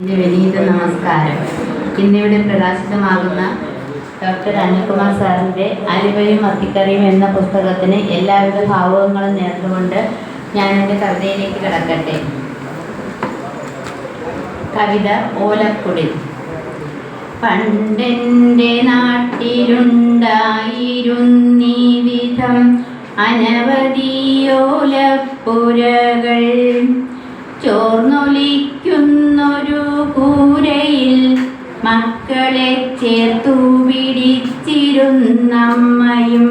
വിനീത നമസ്കാരം. ഇന്നിവിടെ പ്രകാശിതമാകുന്ന ഡോക്ടർ അനിൽകുമാർ സാറിൻ്റെ അലിവയും അത്തിക്കറിയും എന്ന പുസ്തകത്തിന് എല്ലാവിധ ഭാവുകങ്ങളും നേർന്നുകൊണ്ട് ഞാൻ എൻ്റെ കവിതയിലേക്ക് കിടക്കട്ടെ. കവിത ഓലക്കുടിൽ. പണ്ടെൻ്റെ നാട്ടിലുണ്ടായിരുന്നീ വിധം അനവധി ഓലപ്പുരകൾ. ചോർന്നൊലിക്കുന്നൊരു കൂരയിൽ മക്കളെ ചേർത്തു പിടിച്ചിരുന്നമ്മയും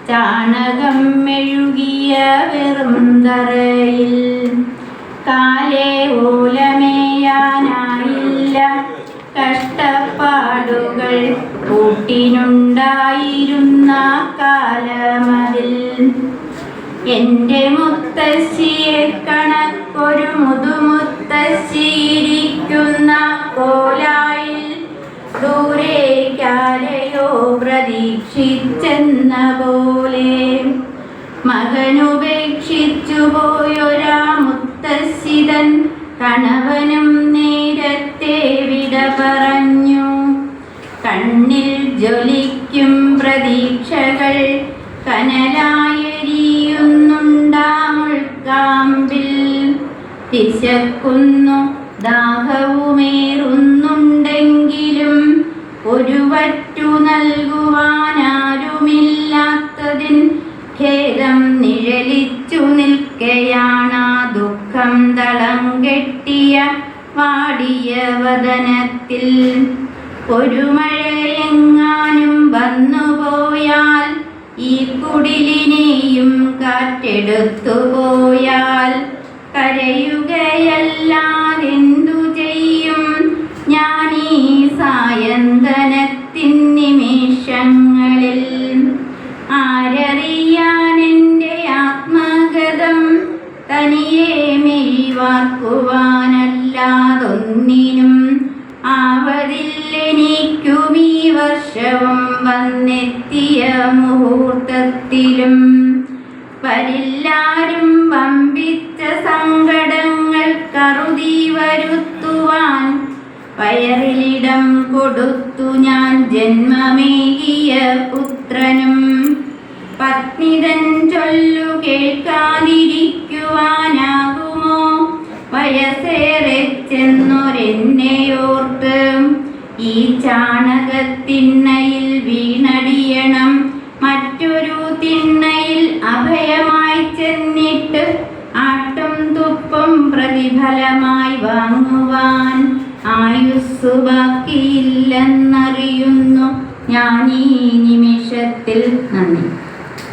ചാണകം മെഴുകിയ വെറും തറയിൽ. കാലേ ഓലമേയാനായില്ല, കഷ്ടപ്പാടുകൾ കൂട്ടിനുണ്ടായിരുന്ന കാലമതിൽ. എൻ്റെ മുത്തശ്ശിയെ കണക്കൊരു മുതുമുത്തശ്ശിയിരിക്കുന്ന കോലായിൽ ദൂരേക്കാരെയോ പ്രതീക്ഷിച്ചെന്ന പോലെ മകനുപേക്ഷിച്ചു പോയൊരാ മുത്തശ്ശിതൻ കണവനും നേരത്തെ വിട പറഞ്ഞു. കണ്ണിൽ ജ്വലിക്കും പ്രതീക്ഷകൾ കനലായെരിയുന്നുണ്ടാമുൾക്കാമ്പിൽ. വിശക്കുന്നു, ദാഹവുമേറുന്നുണ്ടെങ്കിലും ഒരു വറ്റു നൽകുവാനാരുമില്ലാത്തതിൻ ഖേദം നിഴലിച്ചു നിൽക്കയാണാ ദുഃഖം തളം കെട്ടിയ വാടിയ വദനത്തിൽ. ഒരു മഴയെങ്ങാനും വന്നുപോയാൽ, ഈ കുടിലിനെയും കാറ്റെടുത്തു പോയാൽ, കരയുകയല്ലാതെന്തു ചെയ്യും ഞാനീ സായന്തനത്തിൻ നിമിഷങ്ങളിൽ. ആരറിയാനെൻ്റെ ആത്മഗതം തനിയെ മെയ്വാർക്കുവാനല്ലാതൊന്നിനും ആവതില്ലെനിക്കുമീ വർഷവും വന്നെത്തിയ മുഹൂർത്തത്തിലും. വരില്ലാരും വമ്പിച്ച സങ്കടങ്ങൾ കറുതി വരുത്തുവാൻ വയറിലിടം കൊടുത്തു ഞാൻ ജന്മമേകിയ പുത്രനും. പത്നിതൻ ചൊല്ലു കേൾക്കാതിരിക്കുവാനാകുമോ വയസ്സേറെ ചെന്നൊരെന്നെയോർത്ത്? ഈ ചാണകത്തിണ്ണയിൽ വീണടിയണം, മറ്റൊരു തിണ്ണയിൽ അഭയമായി ചെന്നിട്ട് ആട്ടും തുപ്പും പ്രതിഫലമായി വാങ്ങുവാൻ ആയുസ്സു ബാക്കിയില്ലെന്നറിയുന്നു ഞാൻ ഈ നിമിഷത്തിൽ. നന്ദി.